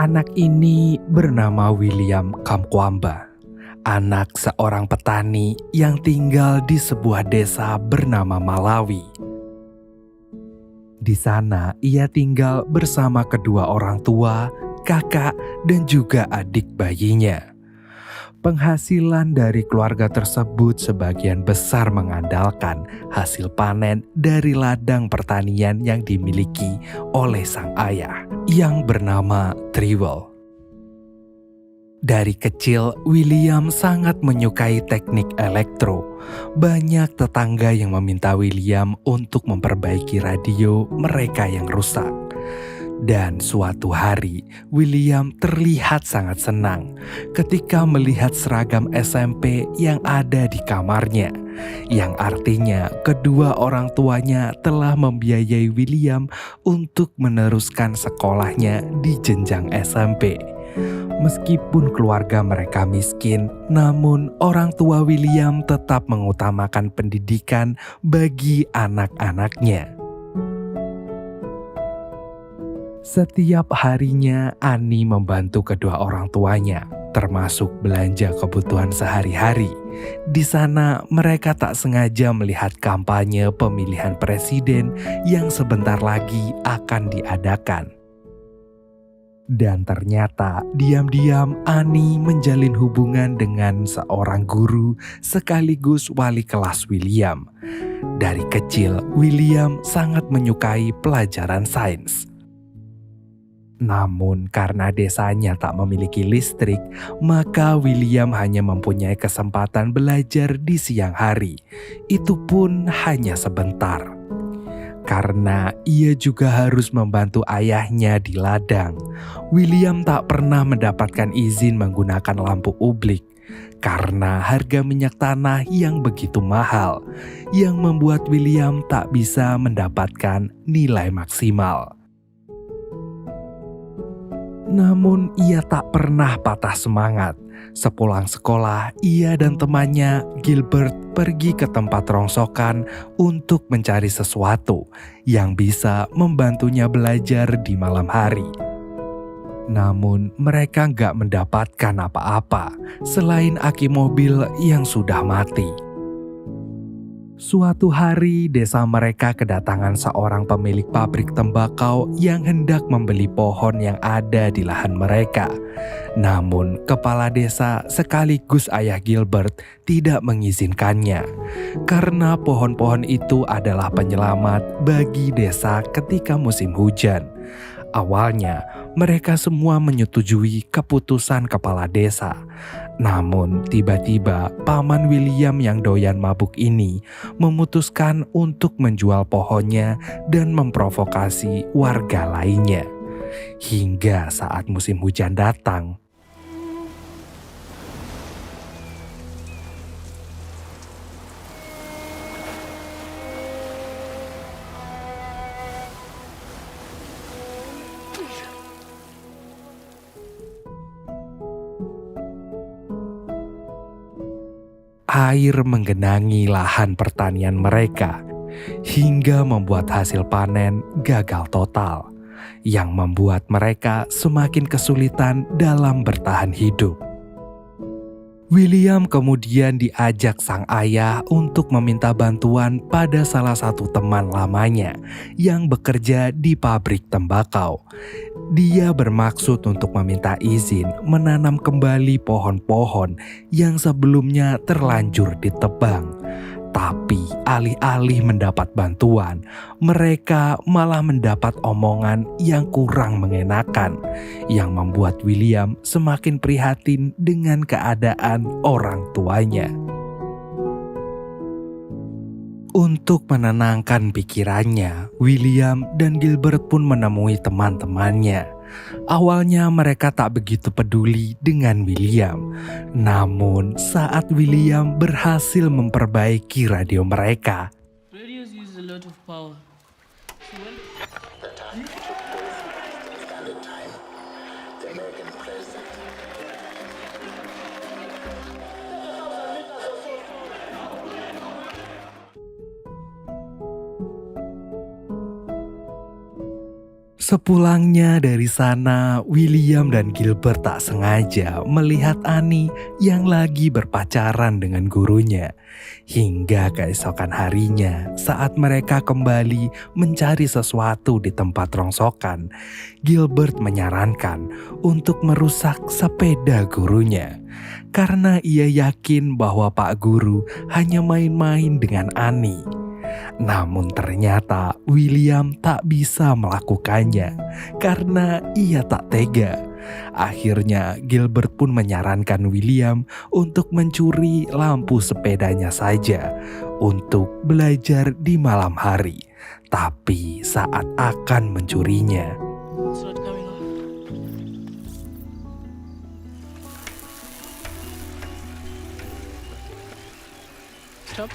Anak ini bernama William Kamkwamba, anak seorang petani yang tinggal di sebuah desa bernama Malawi. Di sana ia tinggal bersama kedua orang tua, kakak, dan juga adik bayinya. Penghasilan dari keluarga tersebut sebagian besar mengandalkan hasil panen dari ladang pertanian yang dimiliki oleh sang ayah yang bernama Trewell. Dari kecil, William sangat menyukai teknik elektro. Banyak tetangga yang meminta William untuk memperbaiki radio mereka yang rusak. Dan suatu hari, William terlihat sangat senang ketika melihat seragam SMP yang ada di kamarnya, yang artinya kedua orang tuanya telah membiayai William untuk meneruskan sekolahnya di jenjang SMP. Meskipun keluarga mereka miskin, namun orang tua William tetap mengutamakan pendidikan bagi anak-anaknya. Setiap harinya Ani membantu kedua orang tuanya, termasuk belanja kebutuhan sehari-hari. Di sana mereka tak sengaja melihat kampanye pemilihan presiden yang sebentar lagi akan diadakan. Dan ternyata diam-diam Ani menjalin hubungan dengan seorang guru sekaligus wali kelas William. Dari kecil, William sangat menyukai pelajaran sains. Namun karena desanya tak memiliki listrik, maka William hanya mempunyai kesempatan belajar di siang hari. Itu pun hanya sebentar. Karena ia juga harus membantu ayahnya di ladang, William tak pernah mendapatkan izin menggunakan lampu ublik karena harga minyak tanah yang begitu mahal, yang membuat William tak bisa mendapatkan nilai maksimal. Namun ia tak pernah patah semangat. Sepulang sekolah, ia dan temannya Gilbert pergi ke tempat rongsokan untuk mencari sesuatu yang bisa membantunya belajar di malam hari. Namun mereka gak mendapatkan apa-apa selain aki mobil yang sudah mati. Suatu hari desa mereka kedatangan seorang pemilik pabrik tembakau yang hendak membeli pohon yang ada di lahan mereka. Namun kepala desa sekaligus ayah Gilbert tidak mengizinkannya. Karena pohon-pohon itu adalah penyelamat bagi desa ketika musim hujan. Awalnya mereka semua menyetujui keputusan kepala desa. Namun tiba-tiba paman William yang doyan mabuk ini memutuskan untuk menjual pohonnya dan memprovokasi warga lainnya. Hingga saat musim hujan datang, air menggenangi lahan pertanian mereka hingga membuat hasil panen gagal total, yang membuat mereka semakin kesulitan dalam bertahan hidup. William kemudian diajak sang ayah untuk meminta bantuan pada salah satu teman lamanya yang bekerja di pabrik tembakau. Dia bermaksud untuk meminta izin menanam kembali pohon-pohon yang sebelumnya terlanjur ditebang. Tapi alih-alih mendapat bantuan, mereka malah mendapat omongan yang kurang mengenakan, yang membuat William semakin prihatin dengan keadaan orang tuanya. Untuk menenangkan pikirannya, William dan Gilbert pun menemui teman-temannya. Awalnya mereka tak begitu peduli dengan William. Namun saat William berhasil memperbaiki radio mereka, Radios use a lot of power. So when The time took place in Standard Time. The American president. Sepulangnya dari sana, William dan Gilbert tak sengaja melihat Annie yang lagi berpacaran dengan gurunya. Hingga keesokan harinya, saat mereka kembali mencari sesuatu di tempat rongsokan, Gilbert menyarankan untuk merusak sepeda gurunya. Karena ia yakin bahwa Pak Guru hanya main-main dengan Annie. Namun ternyata William tak bisa melakukannya karena ia tak tega. Akhirnya Gilbert pun menyarankan William untuk mencuri lampu sepedanya saja untuk belajar di malam hari. Tapi saat akan mencurinya, It's not coming off. Stop.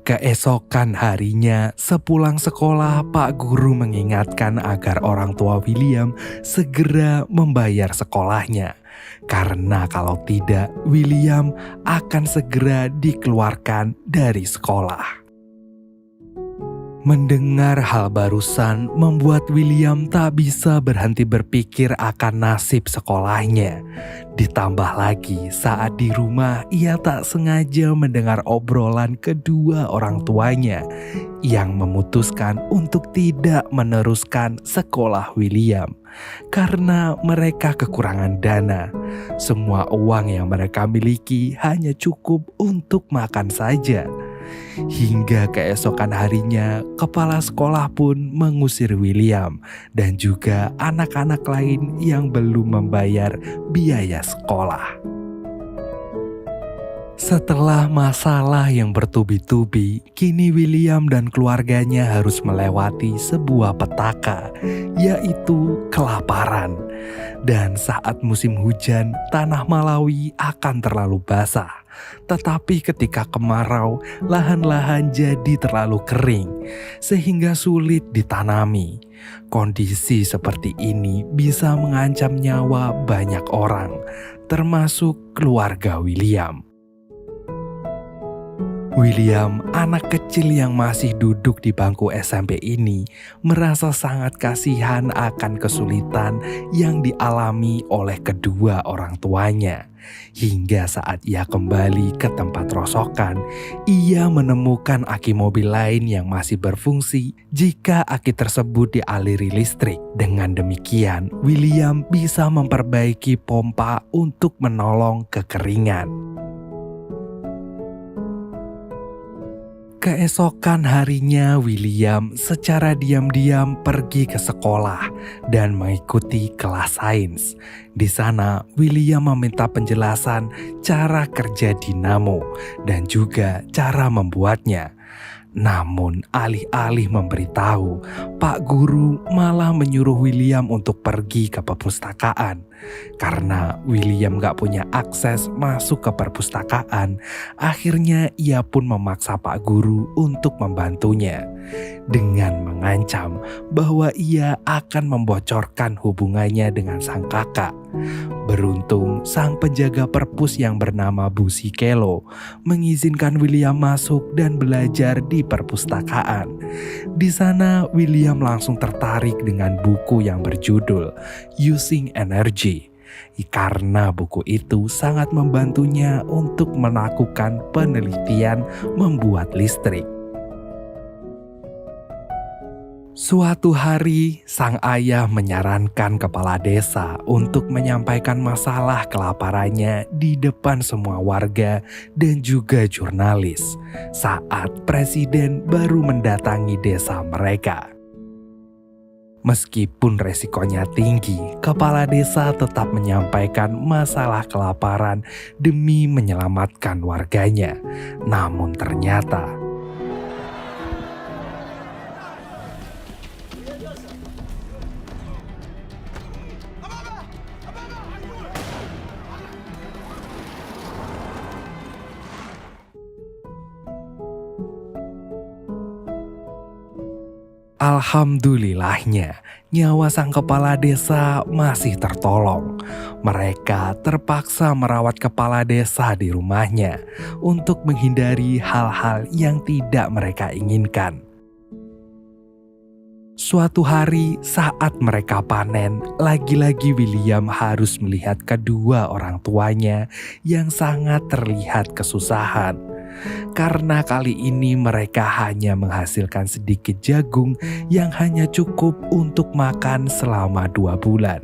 keesokan harinya sepulang sekolah, Pak Guru mengingatkan agar orang tua William segera membayar sekolahnya. Karena kalau tidak, William akan segera dikeluarkan dari sekolah. Mendengar hal barusan membuat William tak bisa berhenti berpikir akan nasib sekolahnya. Ditambah lagi saat di rumah ia tak sengaja mendengar obrolan kedua orang tuanya yang memutuskan untuk tidak meneruskan sekolah William karena mereka kekurangan dana. Semua uang yang mereka miliki hanya cukup untuk makan saja. Hingga keesokan harinya, kepala sekolah pun mengusir William dan juga anak-anak lain yang belum membayar biaya sekolah. Setelah masalah yang bertubi-tubi, kini William dan keluarganya harus melewati sebuah petaka, yaitu kelaparan. Dan saat musim hujan, tanah Malawi akan terlalu basah. Tetapi ketika kemarau, lahan-lahan jadi terlalu kering, sehingga sulit ditanami. Kondisi seperti ini bisa mengancam nyawa banyak orang, termasuk keluarga William. William, anak kecil yang masih duduk di bangku SMP ini, merasa sangat kasihan akan kesulitan yang dialami oleh kedua orang tuanya. Hingga saat ia kembali ke tempat rosokan, ia menemukan aki mobil lain yang masih berfungsi jika aki tersebut dialiri listrik. Dengan demikian, William bisa memperbaiki pompa untuk menolong kekeringan. Keesokan harinya, William secara diam-diam pergi ke sekolah dan mengikuti kelas sains. Di sana, William meminta penjelasan cara kerja dinamo dan juga cara membuatnya. Namun alih-alih memberitahu, Pak Guru malah menyuruh William untuk pergi ke perpustakaan. Karena William gak punya akses masuk ke perpustakaan, akhirnya ia pun memaksa Pak Guru untuk membantunya. Dengan mengancam bahwa ia akan membocorkan hubungannya dengan sang kakak. Beruntung sang penjaga perpus yang bernama Bu Sikelo mengizinkan William masuk dan belajar di perpustakaan. Di sana William langsung tertarik dengan buku yang berjudul Using Energy. Karena buku itu sangat membantunya untuk melakukan penelitian membuat listrik. Suatu hari, sang ayah menyarankan kepala desa untuk menyampaikan masalah kelaparannya di depan semua warga dan juga jurnalis saat presiden baru mendatangi desa mereka. Meskipun resikonya tinggi, kepala desa tetap menyampaikan masalah kelaparan demi menyelamatkan warganya. Namun ternyata Alhamdulillahnya, nyawa sang kepala desa masih tertolong. Mereka terpaksa merawat kepala desa di rumahnya untuk menghindari hal-hal yang tidak mereka inginkan. Suatu hari saat mereka panen, lagi-lagi William harus melihat kedua orang tuanya yang sangat terlihat kesusahan. Karena kali ini mereka hanya menghasilkan sedikit jagung yang hanya cukup untuk makan selama 2 bulan.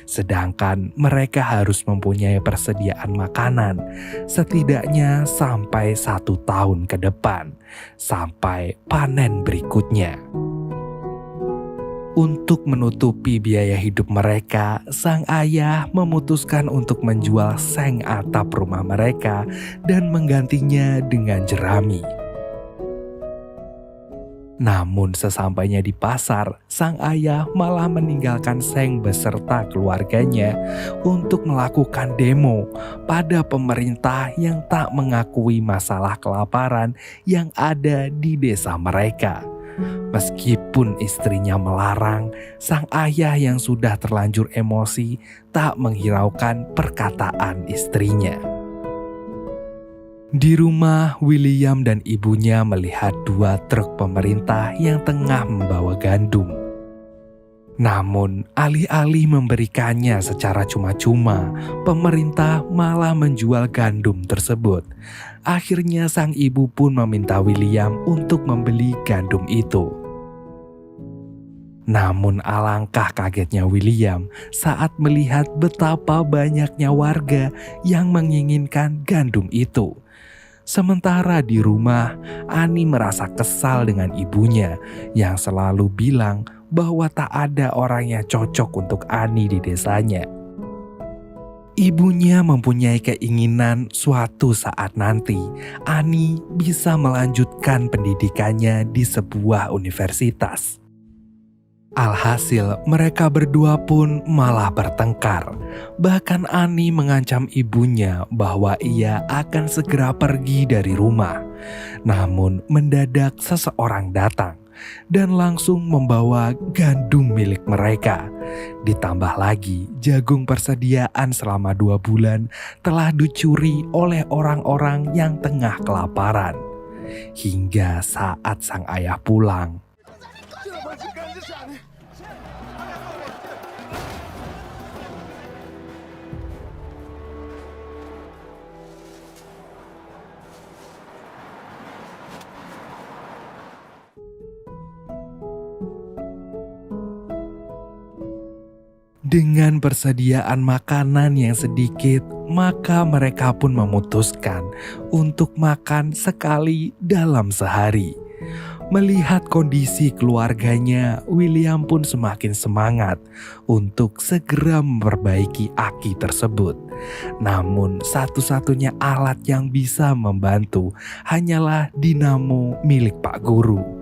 Sedangkan mereka harus mempunyai persediaan makanan setidaknya sampai 1 tahun ke depan, sampai panen berikutnya. Untuk menutupi biaya hidup mereka, sang ayah memutuskan untuk menjual seng atap rumah mereka dan menggantinya dengan jerami. Namun sesampainya di pasar, sang ayah malah meninggalkan seng beserta keluarganya untuk melakukan demo pada pemerintah yang tak mengakui masalah kelaparan yang ada di desa mereka. Meskipun istrinya melarang, sang ayah yang sudah terlanjur emosi tak menghiraukan perkataan istrinya. Di rumah, William dan ibunya melihat 2 truk pemerintah yang tengah membawa gandum. Namun, alih-alih memberikannya secara cuma-cuma, pemerintah malah menjual gandum tersebut. Akhirnya sang ibu pun meminta William untuk membeli gandum itu. Namun alangkah kagetnya William saat melihat betapa banyaknya warga yang menginginkan gandum itu. Sementara di rumah, Ani merasa kesal dengan ibunya yang selalu bilang bahwa tak ada orang yang cocok untuk Ani di desanya. Ibunya mempunyai keinginan suatu saat nanti Ani bisa melanjutkan pendidikannya di sebuah universitas. Alhasil mereka berdua pun malah bertengkar. Bahkan Ani mengancam ibunya bahwa ia akan segera pergi dari rumah. Namun mendadak seseorang datang dan langsung membawa gandum milik mereka. Ditambah lagi jagung persediaan selama 2 bulan telah dicuri oleh orang-orang yang tengah kelaparan. Hingga saat sang ayah pulang, dengan persediaan makanan yang sedikit, maka mereka pun memutuskan untuk makan sekali dalam sehari. Melihat kondisi keluarganya, William pun semakin semangat untuk segera memperbaiki aki tersebut. Namun satu-satunya alat yang bisa membantu hanyalah dinamo milik Pak Guru.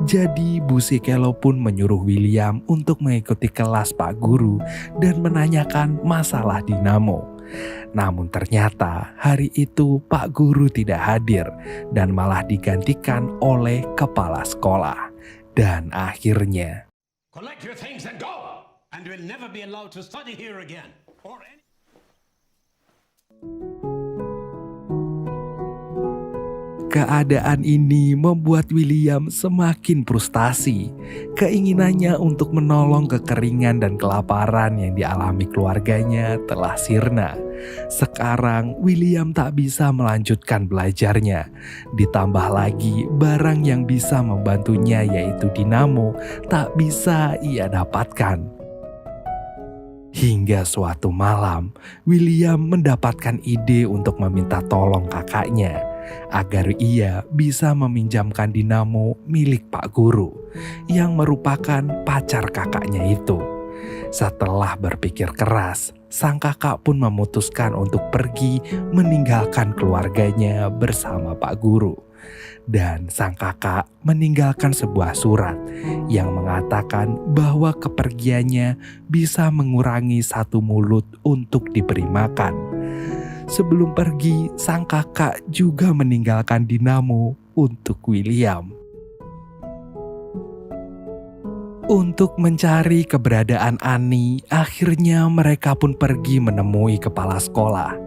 Jadi Bu Sikelo pun menyuruh William untuk mengikuti kelas Pak Guru dan menanyakan masalah dinamo. Namun ternyata hari itu Pak Guru tidak hadir dan malah digantikan oleh kepala sekolah. Dan akhirnya Collect your things and go, and you'll never be allowed to study here again. Or any... Keadaan ini membuat William semakin frustasi. Keinginannya untuk menolong kekeringan dan kelaparan yang dialami keluarganya telah sirna. Sekarang William tak bisa melanjutkan belajarnya. Ditambah lagi barang yang bisa membantunya yaitu dinamo tak bisa ia dapatkan. Hingga suatu malam, William mendapatkan ide untuk meminta tolong kakaknya agar ia bisa meminjamkan dinamo milik Pak Guru yang merupakan pacar kakaknya itu. Setelah berpikir keras, sang kakak pun memutuskan untuk pergi meninggalkan keluarganya bersama Pak Guru. Dan sang kakak meninggalkan sebuah surat yang mengatakan bahwa kepergiannya bisa mengurangi 1 mulut untuk diberi makan. Sebelum pergi, sang kakak juga meninggalkan dinamo untuk William. Untuk mencari keberadaan Annie, akhirnya mereka pun pergi menemui kepala sekolah.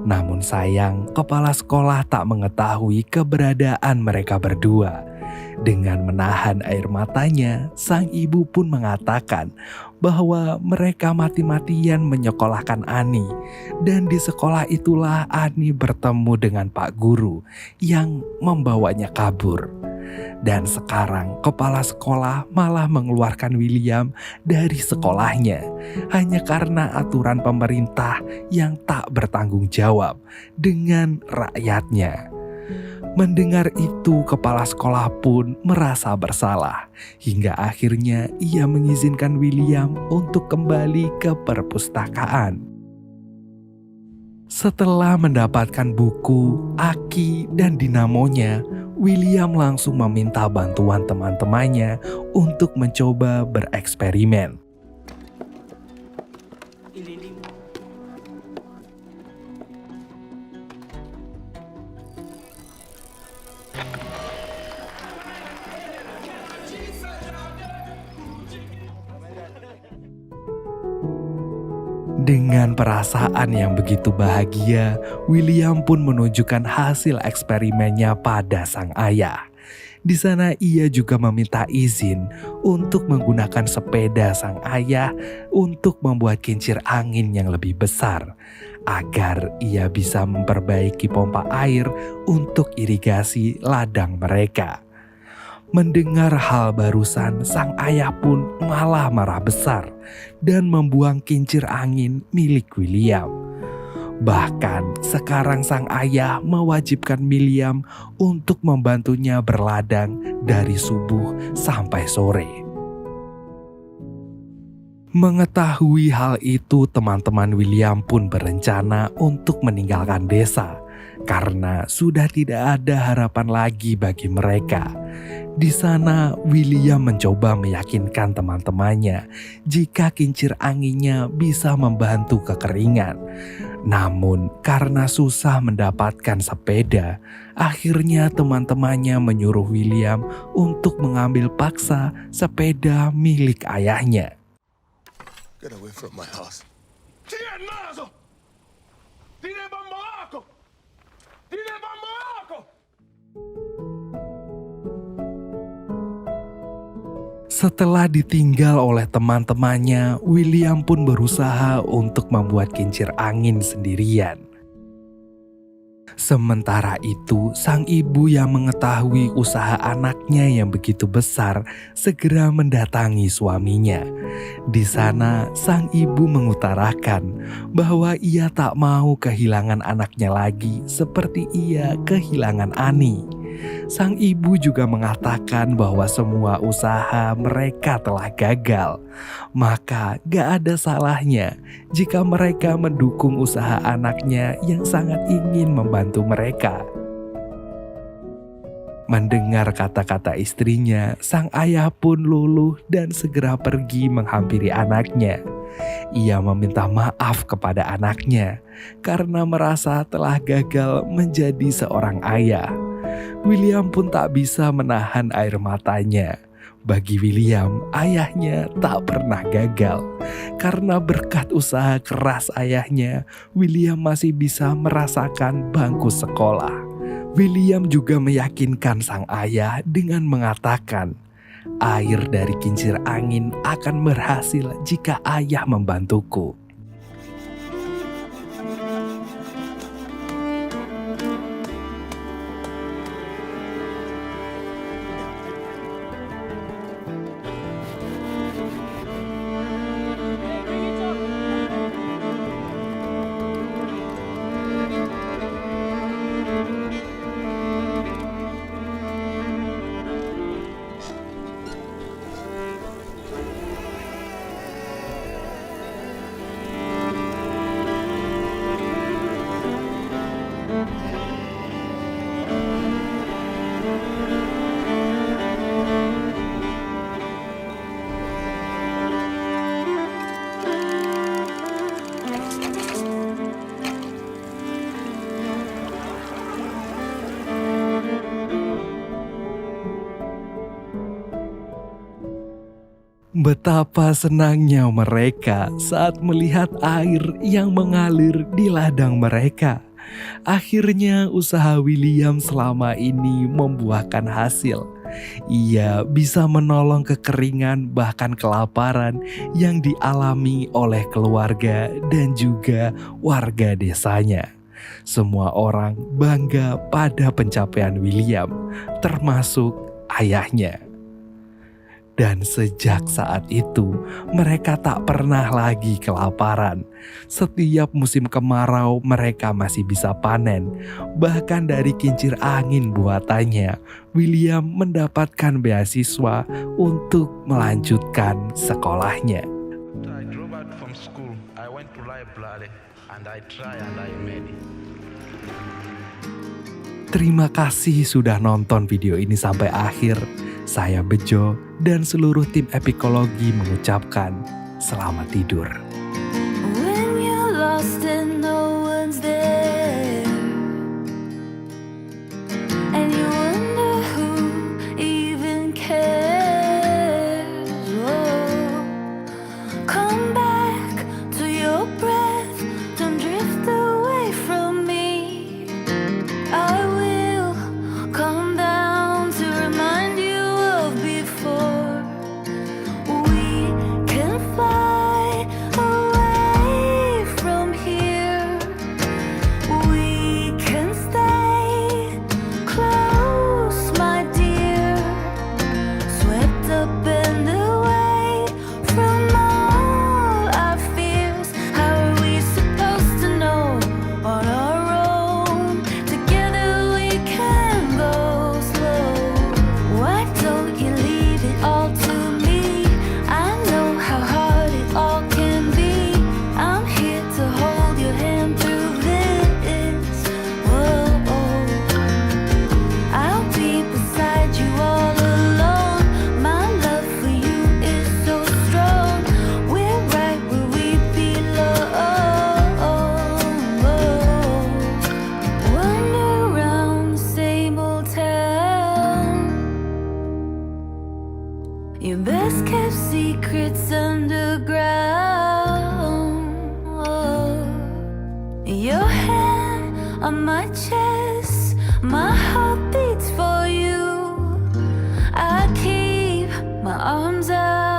Namun sayang, kepala sekolah tak mengetahui keberadaan mereka berdua. Dengan menahan air matanya, sang ibu pun mengatakan bahwa mereka mati-matian menyekolahkan Annie. Dan di sekolah itulah Annie bertemu dengan Pak Guru yang membawanya kabur. Dan sekarang kepala sekolah malah mengeluarkan William dari sekolahnya hanya karena aturan pemerintah yang tak bertanggung jawab dengan rakyatnya. Mendengar itu, kepala sekolah pun merasa bersalah hingga akhirnya ia mengizinkan William untuk kembali ke perpustakaan. Setelah mendapatkan buku, aki, dan dinamonya, William langsung meminta bantuan teman-temannya untuk mencoba bereksperimen. Dengan perasaan yang begitu bahagia, William pun menunjukkan hasil eksperimennya pada sang ayah. Di sana ia juga meminta izin untuk menggunakan sepeda sang ayah untuk membuat kincir angin yang lebih besar, agar ia bisa memperbaiki pompa air untuk irigasi ladang mereka. Mendengar hal barusan, sang ayah pun malah marah besar dan membuang kincir angin milik William. Bahkan sekarang sang ayah mewajibkan William untuk membantunya berladang dari subuh sampai sore. Mengetahui hal itu, teman-teman William pun berencana untuk meninggalkan desa karena sudah tidak ada harapan lagi bagi mereka. Di sana, William mencoba meyakinkan teman-temannya jika kincir anginnya bisa membantu kekeringan. Namun, karena susah mendapatkan sepeda, akhirnya teman-temannya menyuruh William untuk mengambil paksa sepeda milik ayahnya. Get away from my house. Setelah ditinggal oleh teman-temannya, William pun berusaha untuk membuat kincir angin sendirian. Sementara itu, sang ibu yang mengetahui usaha anaknya yang begitu besar segera mendatangi suaminya. Di sana, sang ibu mengutarakan bahwa ia tak mau kehilangan anaknya lagi seperti ia kehilangan Annie. Sang ibu juga mengatakan bahwa semua usaha mereka telah gagal. Maka gak ada salahnya jika mereka mendukung usaha anaknya yang sangat ingin membantu mereka. Mendengar kata-kata istrinya, sang ayah pun luluh dan segera pergi menghampiri anaknya. Ia meminta maaf kepada anaknya karena merasa telah gagal menjadi seorang ayah. William pun tak bisa menahan air matanya. Bagi William, ayahnya tak pernah gagal. Karena berkat usaha keras ayahnya, William masih bisa merasakan bangku sekolah. William juga meyakinkan sang ayah dengan mengatakan, air dari kincir angin akan berhasil jika ayah membantuku. Betapa senangnya mereka saat melihat air yang mengalir di ladang mereka. Akhirnya usaha William selama ini membuahkan hasil. Ia bisa menolong kekeringan bahkan kelaparan yang dialami oleh keluarga dan juga warga desanya. Semua orang bangga pada pencapaian William, termasuk ayahnya. Dan sejak saat itu, mereka tak pernah lagi kelaparan. Setiap musim kemarau, mereka masih bisa panen. Bahkan dari kincir angin buatannya, William mendapatkan beasiswa untuk melanjutkan sekolahnya. After I drove out from school, I went to library and I try and I made it. Terima kasih sudah nonton video ini sampai akhir. Saya Bejo dan seluruh tim Epikologi mengucapkan selamat tidur. When you're lost and no one's there, and you wonder who even cares, oh, come back to your breath, don't drift away from me. I will come down to remind you of before. We can fly away from here. We can stay close, my dear. Swept up and away from all our fears. How are we supposed to know on our own? Together we can go slow. Why don't you leave it all to me? I know how hard it all can be. I'm here to hold your hand through this. Whoa, I'll be beside you all alone. My love for you is so strong. We're right where we belong. Wander around the same old town. Your best kept secrets underground. Your hand on my chest, my heart beats for you. I keep my arms out.